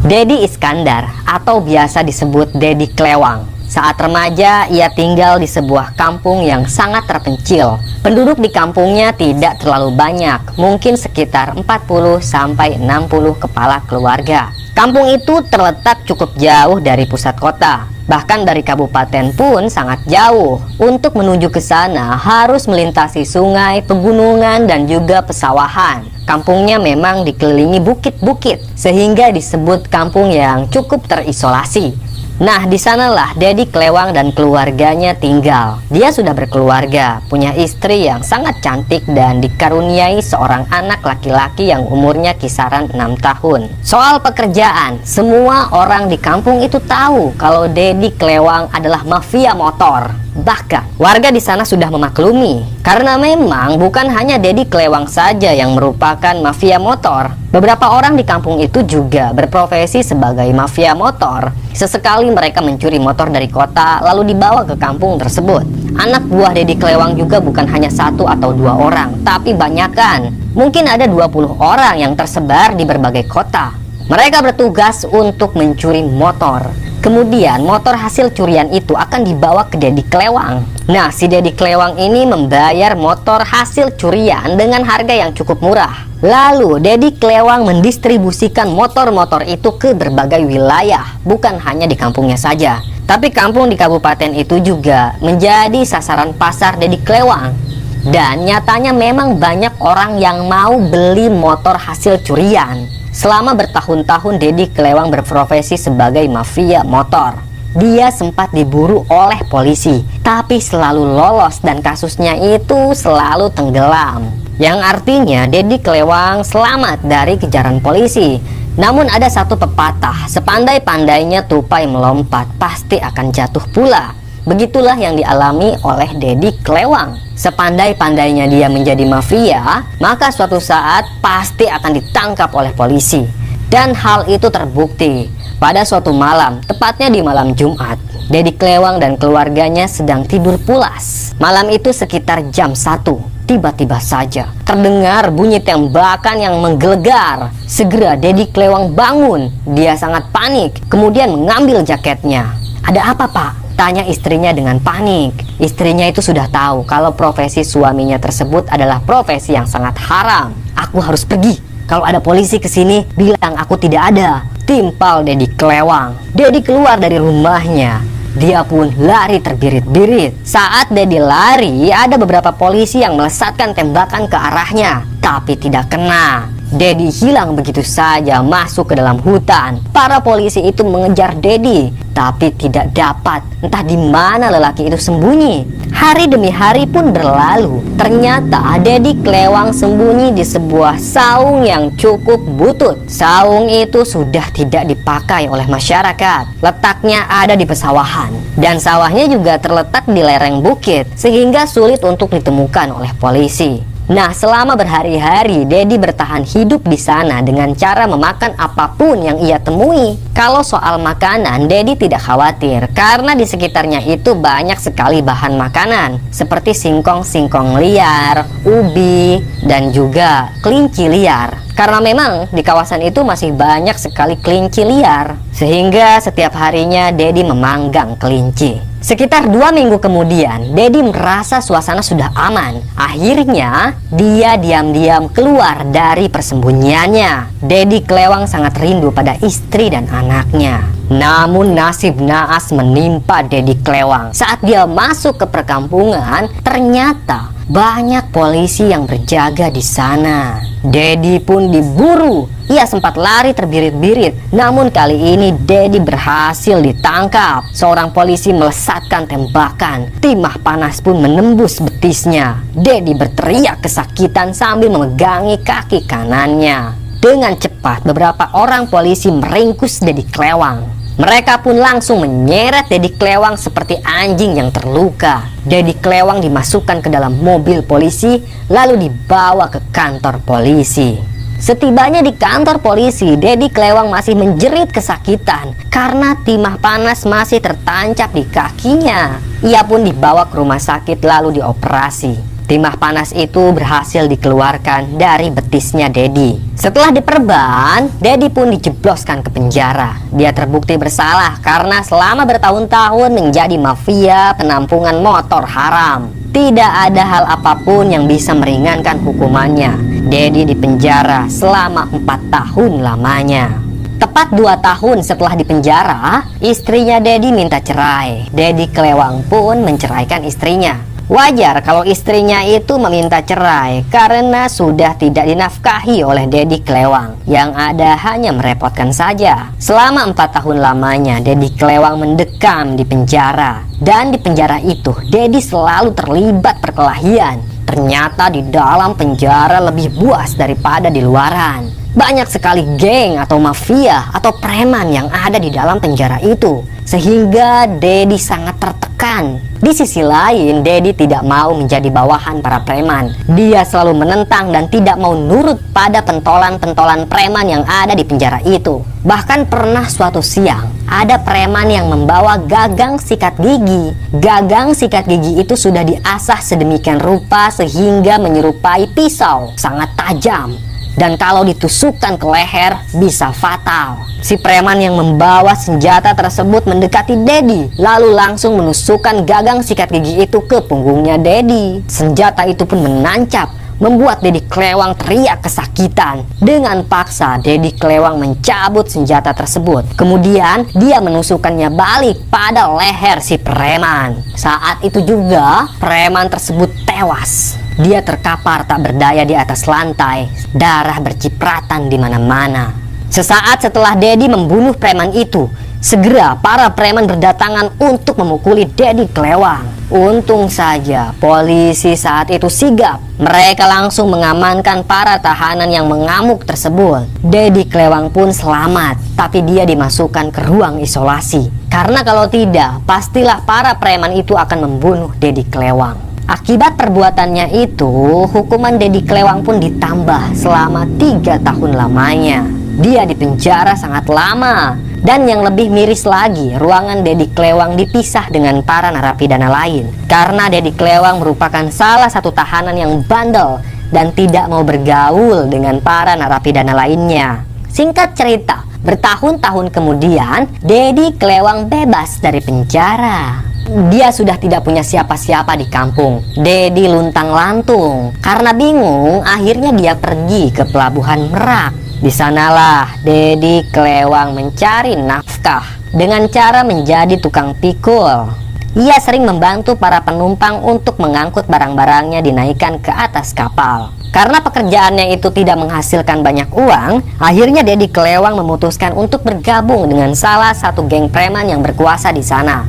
Dedi Iskandar atau biasa disebut Dedi Klewang. Saat remaja, ia tinggal di sebuah kampung yang sangat terpencil. Penduduk di kampungnya tidak terlalu banyak, mungkin sekitar 40-60 kepala keluarga. Kampung itu terletak cukup jauh dari pusat kota, bahkan dari kabupaten pun sangat jauh. Untuk menuju ke sana harus melintasi sungai, pegunungan, dan juga pesawahan. Kampungnya memang dikelilingi bukit-bukit, sehingga disebut kampung yang cukup terisolasi. Nah, di sanalah Dedi Klewang dan keluarganya tinggal. Dia sudah berkeluarga, punya istri yang sangat cantik dan dikaruniai seorang anak laki-laki yang umurnya kisaran 6 tahun. Soal pekerjaan, semua orang di kampung itu tahu kalau Dedi Klewang adalah mafia motor. Bahkan warga di sana sudah memaklumi, karena memang bukan hanya Dedi Klewang saja yang merupakan mafia motor. Beberapa orang di kampung itu juga berprofesi sebagai mafia motor. Sesekali mereka mencuri motor dari kota lalu dibawa ke kampung tersebut. Anak buah Dedi Klewang juga bukan hanya 1 atau 2 orang, tapi banyakan. Mungkin ada 20 orang yang tersebar di berbagai kota. Mereka bertugas untuk mencuri motor. Kemudian motor hasil curian itu akan dibawa ke Dedi Klewang. Nah, si Dedi Klewang ini membayar motor hasil curian dengan harga yang cukup murah. Lalu Dedi Klewang mendistribusikan motor-motor itu ke berbagai wilayah, bukan hanya di kampungnya saja, tapi kampung di kabupaten itu juga menjadi sasaran pasar Dedi Klewang. Dan nyatanya memang banyak orang yang mau beli motor hasil curian. Selama bertahun-tahun Dedi Klewang berprofesi sebagai mafia motor. Dia sempat diburu oleh polisi, tapi selalu lolos dan kasusnya itu selalu tenggelam. Yang artinya Dedi Klewang selamat dari kejaran polisi. Namun ada satu pepatah, sepandai-pandainya tupai melompat pasti akan jatuh pula. Begitulah yang dialami oleh Dedi Klewang. Sepandai-pandainya dia menjadi mafia, maka suatu saat pasti akan ditangkap oleh polisi. Dan hal itu terbukti. Pada suatu malam, tepatnya di malam Jumat, Dedi Klewang dan keluarganya sedang tidur pulas. Malam itu sekitar jam 1. Tiba-tiba saja terdengar bunyi tembakan yang menggelegar. Segera Dedi Klewang bangun. Dia sangat panik, kemudian mengambil jaketnya. "Ada apa, Pak?" tanya istrinya dengan panik. Istrinya itu sudah tahu kalau profesi suaminya tersebut adalah profesi yang sangat haram. "Aku harus pergi. Kalau ada polisi kesini, bilang aku tidak ada," timpal Dedi Klewang. Dedi keluar dari rumahnya. Dia pun lari terbirit-birit. Saat Dedi lari, ada beberapa polisi yang melesatkan tembakan ke arahnya, tapi tidak kena. Dedi hilang begitu saja masuk ke dalam hutan. Para polisi itu mengejar Dedi, tapi tidak dapat. Entah di mana lelaki itu sembunyi. Hari demi hari pun berlalu. Ternyata Dedi Klewang sembunyi di sebuah saung yang cukup butut. Saung itu sudah tidak dipakai oleh masyarakat. Letaknya ada di pesawahan, dan sawahnya juga terletak di lereng bukit, sehingga sulit untuk ditemukan oleh polisi. Nah, selama berhari-hari Dedi bertahan hidup di sana dengan cara memakan apapun yang ia temui. Kalau soal makanan, Dedi tidak khawatir karena di sekitarnya itu banyak sekali bahan makanan seperti singkong-singkong liar, ubi, dan juga kelinci liar. Karena memang di kawasan itu masih banyak sekali kelinci liar, sehingga setiap harinya Dedi memanggang kelinci. Sekitar 2 minggu kemudian, Dedi merasa suasana sudah aman. Akhirnya, dia diam-diam keluar dari persembunyiannya. Dedi Klewang sangat rindu pada istri dan anaknya. Namun nasib naas menimpa Dedi Klewang. Saat dia masuk ke perkampungan, ternyata banyak polisi yang berjaga di sana. Dedi pun diburu. Ia sempat lari terbirit-birit, namun kali ini Dedi berhasil ditangkap. Seorang polisi melesatkan tembakan. Timah panas pun menembus betisnya. Dedi berteriak kesakitan sambil memegangi kaki kanannya. Dengan cepat beberapa orang polisi meringkus Dedi Klewang. Mereka pun langsung menyeret Dedi Klewang seperti anjing yang terluka. Dedi Klewang dimasukkan ke dalam mobil polisi lalu dibawa ke kantor polisi. Setibanya di kantor polisi, Dedi Klewang masih menjerit kesakitan karena timah panas masih tertancap di kakinya. Ia pun dibawa ke rumah sakit lalu dioperasi. Timah panas itu berhasil dikeluarkan dari betisnya Dedi. Setelah diperban, Dedi pun dijebloskan ke penjara. Dia terbukti bersalah karena selama bertahun-tahun menjadi mafia penampungan motor haram. Tidak ada hal apapun yang bisa meringankan hukumannya. Dedi dipenjara selama 4 tahun lamanya. Tepat 2 tahun setelah dipenjara, istrinya Dedi minta cerai. Dedi Klewang pun menceraikan istrinya. Wajar kalau istrinya itu meminta cerai karena sudah tidak dinafkahi oleh Dedi Klewang. Yang ada hanya merepotkan saja. Selama 4 tahun lamanya, Dedi Klewang mendekam di penjara. Dan di penjara itu, Dedi selalu terlibat perkelahian. Ternyata di dalam penjara lebih buas daripada di luaran. Banyak sekali geng atau mafia atau preman yang ada di dalam penjara itu, sehingga Dedi sangat tertekan. Di sisi lain, Dedi tidak mau menjadi bawahan para preman. Dia selalu menentang dan tidak mau nurut pada pentolan-pentolan preman yang ada di penjara itu. Bahkan pernah suatu siang, ada preman yang membawa gagang sikat gigi. Gagang sikat gigi itu sudah diasah sedemikian rupa sehingga menyerupai pisau, sangat tajam. Dan kalau ditusukkan ke leher bisa fatal. Si preman yang membawa senjata tersebut mendekati Dedi, lalu langsung menusukkan gagang sikat gigi itu ke punggungnya Dedi. Senjata itu pun menancap, membuat Dedi Klewang teriak kesakitan. Dengan paksa, Dedi Klewang mencabut senjata tersebut. Kemudian dia menusukkannya balik pada leher si preman. Saat itu juga preman tersebut tewas. Dia terkapar tak berdaya di atas lantai, darah bercipratan di mana-mana. Sesaat setelah Dedi membunuh preman itu, segera para preman berdatangan untuk memukuli Dedi Klewang. Untung saja polisi saat itu sigap. Mereka langsung mengamankan para tahanan yang mengamuk tersebut. Dedi Klewang pun selamat, tapi dia dimasukkan ke ruang isolasi. Karena kalau tidak, pastilah para preman itu akan membunuh Dedi Klewang. Akibat perbuatannya itu, hukuman Dedi Klewang pun ditambah selama 3 tahun lamanya. Dia dipenjara sangat lama. Dan yang lebih miris lagi, ruangan Dedi Klewang dipisah dengan para narapidana lain. Karena Dedi Klewang merupakan salah satu tahanan yang bandel dan tidak mau bergaul dengan para narapidana lainnya. Singkat cerita, bertahun-tahun kemudian, Dedi Klewang bebas dari penjara. Dia sudah tidak punya siapa-siapa di kampung. Dedi luntang-lantung. Karena bingung, akhirnya dia pergi ke pelabuhan Merak. Di sanalah Dedi Klewang mencari nafkah dengan cara menjadi tukang pikul. Ia sering membantu para penumpang untuk mengangkut barang-barangnya dinaikkan ke atas kapal. Karena pekerjaannya itu tidak menghasilkan banyak uang, akhirnya Dedi Klewang memutuskan untuk bergabung dengan salah satu geng preman yang berkuasa di sana.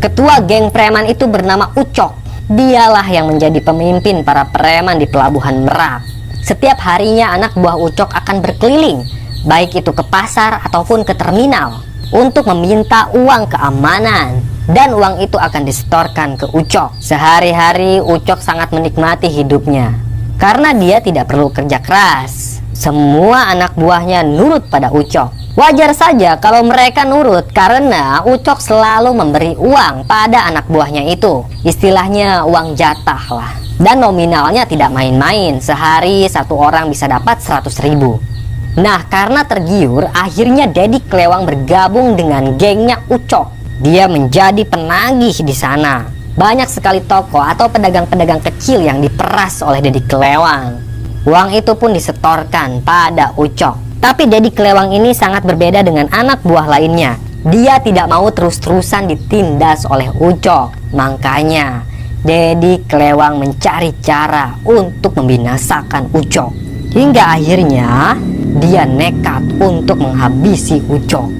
Ketua geng preman itu bernama Ucok. Dialah yang menjadi pemimpin para preman di pelabuhan Merak. Setiap harinya anak buah Ucok akan berkeliling, baik itu ke pasar ataupun ke terminal, untuk meminta uang keamanan. Dan uang itu akan disetorkan ke Ucok. Sehari-hari Ucok sangat menikmati hidupnya, karena dia tidak perlu kerja keras. Semua anak buahnya nurut pada Ucok. Wajar saja kalau mereka nurut karena Ucok selalu memberi uang pada anak buahnya itu. Istilahnya uang jatah lah. Dan nominalnya tidak main-main. Sehari satu orang bisa dapat 100.000. Nah, karena tergiur, akhirnya Dedi Klewang bergabung dengan gengnya Ucok. Dia menjadi penagih di sana. Banyak sekali toko atau pedagang-pedagang kecil yang diperas oleh Dedi Klewang. Uang itu pun disetorkan pada Ucok. Tapi Dedi Klewang ini sangat berbeda dengan anak buah lainnya. Dia tidak mau terus-terusan ditindas oleh Ucok. Makanya Dedi Klewang mencari cara untuk membinasakan Ucok. Hingga akhirnya dia nekat untuk menghabisi Ucok.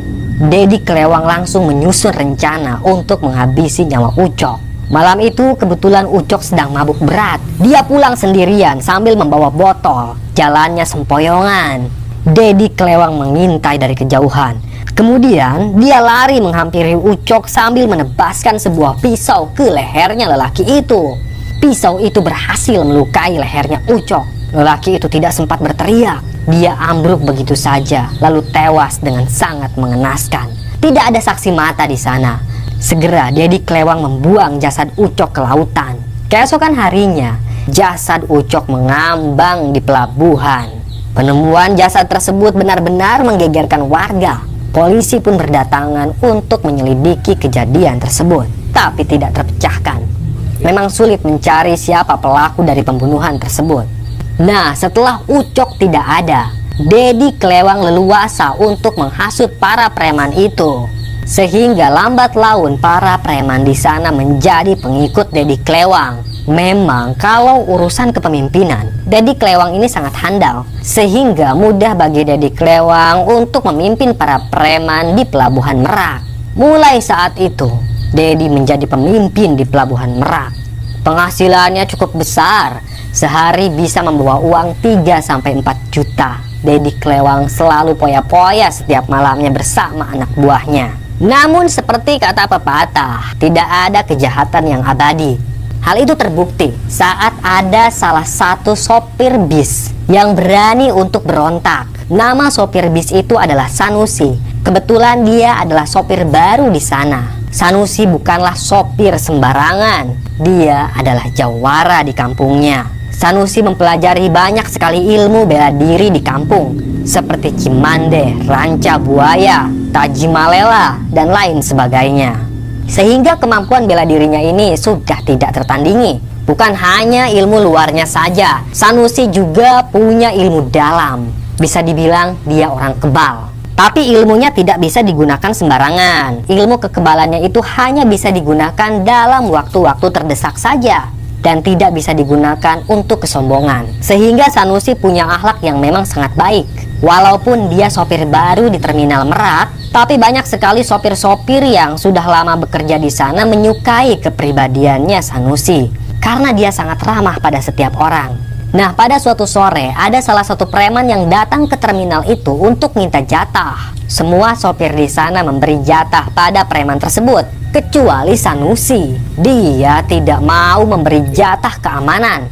Dedi Klewang langsung menyusun rencana untuk menghabisi nyawa Ucok. Malam itu kebetulan Ucok sedang mabuk berat. Dia pulang sendirian sambil membawa botol. Jalannya sempoyongan. Dedi Klewang mengintai dari kejauhan. Kemudian dia lari menghampiri Ucok sambil menebaskan sebuah pisau ke lehernya lelaki itu. Pisau itu berhasil melukai lehernya Ucok. Lelaki itu tidak sempat berteriak. Dia ambruk begitu saja, lalu tewas dengan sangat mengenaskan. Tidak ada saksi mata di sana. Segera Dedi Klewang membuang jasad Ucok ke lautan. Keesokan harinya, jasad Ucok mengambang di pelabuhan. Penemuan jasad tersebut benar-benar menggegerkan warga. Polisi pun berdatangan untuk menyelidiki kejadian tersebut, tapi tidak terpecahkan. Memang sulit mencari siapa pelaku dari pembunuhan tersebut. Nah, setelah Ucok tidak ada, Dedi Klewang leluasa untuk menghasut para preman itu. Sehingga lambat laun para preman di sana menjadi pengikut Dedi Klewang. Memang kalau urusan kepemimpinan, Dedi Klewang ini sangat handal, sehingga mudah bagi Dedi Klewang untuk memimpin para preman di Pelabuhan Merak. Mulai saat itu, Dedi menjadi pemimpin di Pelabuhan Merak. Penghasilannya cukup besar, sehari bisa membawa uang 3-4 juta. Dedi Klewang selalu poya-poya setiap malamnya bersama anak buahnya. Namun seperti kata pepatah, tidak ada kejahatan yang abadi. Hal itu terbukti saat ada salah satu sopir bis yang berani untuk berontak. Nama sopir bis itu adalah Sanusi. Kebetulan dia adalah sopir baru di sana. Sanusi bukanlah sopir sembarangan. Dia adalah jawara di kampungnya. Sanusi mempelajari banyak sekali ilmu bela diri di kampung, seperti Cimande, Ranca Buaya, Tajimalela, dan lain sebagainya. Sehingga kemampuan bela dirinya ini sudah tidak tertandingi. Bukan hanya ilmu luarnya saja, Sanusi juga punya ilmu dalam. Bisa dibilang dia orang kebal. Tapi ilmunya tidak bisa digunakan sembarangan. Ilmu kekebalannya itu hanya bisa digunakan dalam waktu-waktu terdesak saja, dan tidak bisa digunakan untuk kesombongan. Sehingga Sanusi punya akhlak yang memang sangat baik. Walaupun dia sopir baru di Terminal Merak, tapi banyak sekali sopir-sopir yang sudah lama bekerja di sana menyukai kepribadiannya Sanusi, karena dia sangat ramah pada setiap orang. Nah, pada suatu sore ada salah satu preman yang datang ke terminal itu untuk minta jatah. Semua sopir di sana memberi jatah pada preman tersebut, kecuali Sanusi. Dia tidak mau memberi jatah keamanan.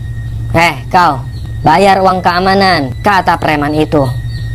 Kau, bayar uang keamanan, kata preman itu.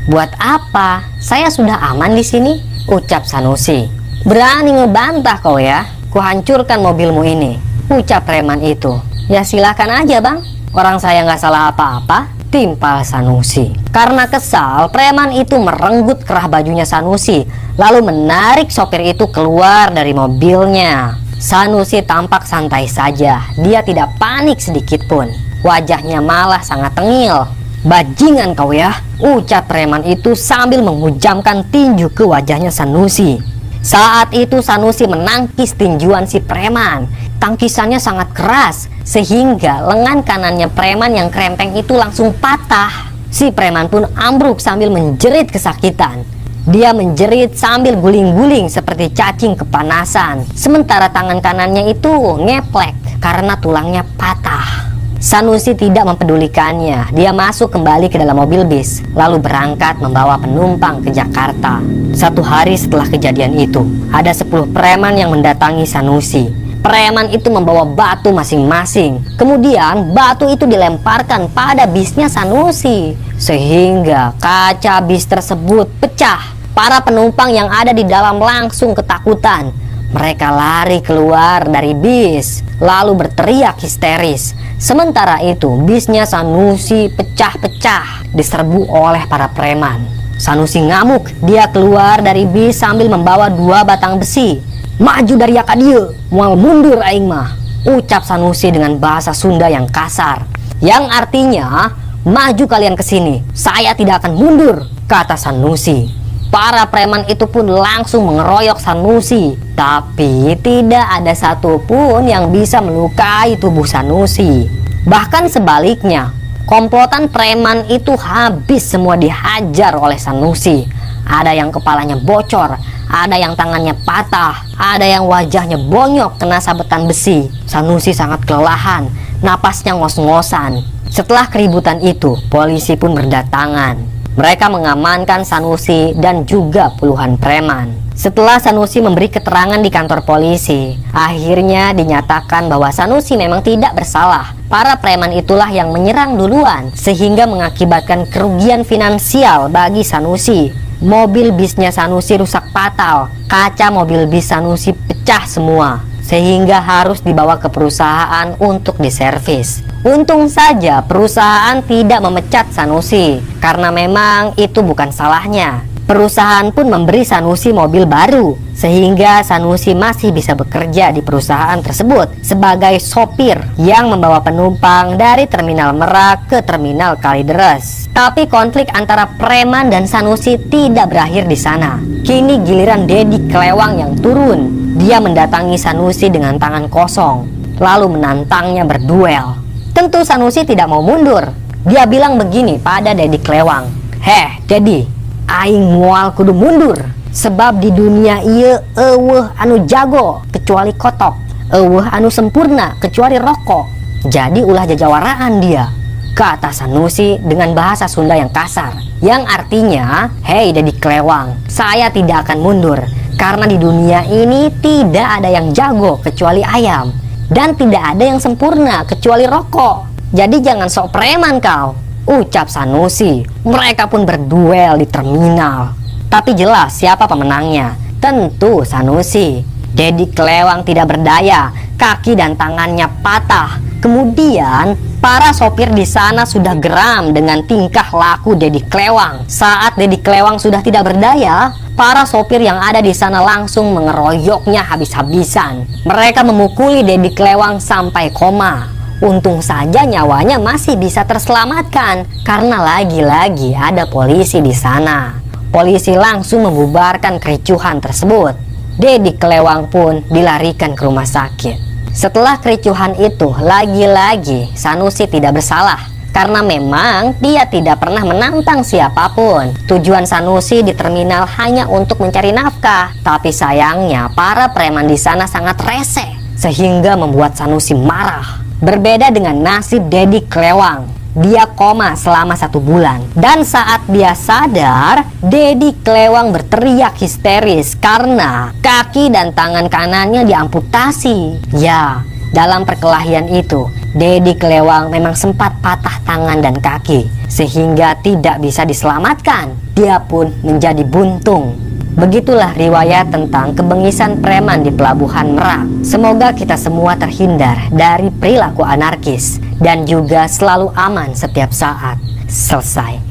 Buat apa? Saya sudah aman di sini, ucap Sanusi. Berani ngebantah kau ya? Kuhancurkan mobilmu ini, ucap preman itu. Ya silakan aja bang, orang saya nggak salah apa-apa, timpal Sanusi. Karena kesal, preman itu merenggut kerah bajunya Sanusi, lalu menarik sopir itu keluar dari mobilnya. Sanusi tampak santai saja, dia tidak panik sedikit pun. Wajahnya malah sangat tengil. Bajingan kau ya, ucap preman itu sambil menghujamkan tinju ke wajahnya Sanusi. Saat itu Sanusi menangkis tinjuan si preman. Tangkisannya sangat keras, sehingga lengan kanannya preman yang krempeng itu langsung patah. Si preman pun ambruk sambil menjerit kesakitan. Dia menjerit sambil guling-guling seperti cacing kepanasan. Sementara tangan kanannya itu ngeplek karena tulangnya patah. Sanusi tidak mempedulikannya. Dia masuk kembali ke dalam mobil bis, lalu berangkat membawa penumpang ke Jakarta. 1 hari setelah kejadian itu, ada 10 preman yang mendatangi Sanusi. Preman itu membawa batu masing-masing. Kemudian batu itu dilemparkan pada bisnya Sanusi, sehingga kaca bis tersebut pecah. Para penumpang yang ada di dalam langsung ketakutan. Mereka lari keluar dari bis, lalu berteriak histeris. Sementara itu, bisnya Sanusi pecah-pecah, diserbu oleh para preman. Sanusi ngamuk, dia keluar dari bis sambil membawa 2 batang besi. Maju dari akadieu, mual mundur aing mah, ucap Sanusi dengan bahasa Sunda yang kasar, yang artinya, maju kalian ke sini, saya tidak akan mundur, kata Sanusi. Para preman itu pun langsung mengeroyok Sanusi, tapi tidak ada satupun yang bisa melukai tubuh Sanusi. Bahkan sebaliknya, komplotan preman itu habis semua dihajar oleh Sanusi. Ada yang kepalanya bocor, ada yang tangannya patah, ada yang wajahnya bonyok kena sabetan besi. Sanusi sangat kelelahan, napasnya ngos-ngosan. Setelah keributan itu, polisi pun berdatangan. Mereka mengamankan Sanusi dan juga puluhan preman. Setelah Sanusi memberi keterangan di kantor polisi, akhirnya dinyatakan bahwa Sanusi memang tidak bersalah. Para preman itulah yang menyerang duluan, sehingga mengakibatkan kerugian finansial bagi Sanusi. Mobil bisnya Sanusi rusak fatal, kaca mobil bis Sanusi pecah semua. sehingga harus dibawa ke perusahaan untuk diservis. Untung saja perusahaan tidak memecat Sanusi, karena memang itu bukan salahnya. Perusahaan pun memberi Sanusi mobil baru, sehingga Sanusi masih bisa bekerja di perusahaan tersebut sebagai sopir yang membawa penumpang dari Terminal Merak ke Terminal Kalideres. Tapi konflik antara preman dan Sanusi tidak berakhir di sana. Kini giliran Dedi Klewang yang turun. Dia mendatangi Sanusi dengan tangan kosong, lalu menantangnya berduel. Tentu Sanusi tidak mau mundur. Dia bilang begini pada Dedi Klewang, "Heh, Dedi, aing moal kudu mundur, sebab di dunia ieu eueuh anu jago kecuali kotok, eueuh anu sempurna kecuali rokok." Jadi ulah jajawaraan dia, kata Sanusi dengan bahasa Sunda yang kasar, yang artinya, "Hei Dedi Klewang, saya tidak akan mundur, karena di dunia ini tidak ada yang jago kecuali ayam, dan tidak ada yang sempurna kecuali rokok. Jadi jangan sok preman kau," ucap Sanusi. Mereka pun berduel di terminal. Tapi jelas siapa pemenangnya? Tentu Sanusi. Dedi Klewang tidak berdaya, kaki dan tangannya patah. Kemudian para sopir di sana sudah geram dengan tingkah laku Dedi Klewang. Saat Dedi Klewang sudah tidak berdaya, para sopir yang ada di sana langsung mengeroyoknya habis-habisan. Mereka memukuli Dedi Klewang sampai koma. Untung saja nyawanya masih bisa terselamatkan karena lagi-lagi ada polisi di sana. Polisi langsung membubarkan kericuhan tersebut. Dedi Klewang pun dilarikan ke rumah sakit. Setelah kericuhan itu, lagi-lagi Sanusi tidak bersalah karena memang dia tidak pernah menantang siapapun. Tujuan Sanusi di terminal hanya untuk mencari nafkah. Tapi sayangnya para preman di sana sangat rese sehingga membuat Sanusi marah. Berbeda dengan nasib Dedi Klewang, dia koma selama 1 bulan. Dan saat dia sadar, Dedi Klewang berteriak histeris karena kaki dan tangan kanannya diamputasi. Ya, dalam perkelahian itu, Dedi Klewang memang sempat patah tangan dan kaki, sehingga tidak bisa diselamatkan. Dia pun menjadi buntung. Begitulah riwayat tentang kebengisan preman di Pelabuhan Merak. Semoga kita semua terhindar dari perilaku anarkis dan juga selalu aman setiap saat. Selesai.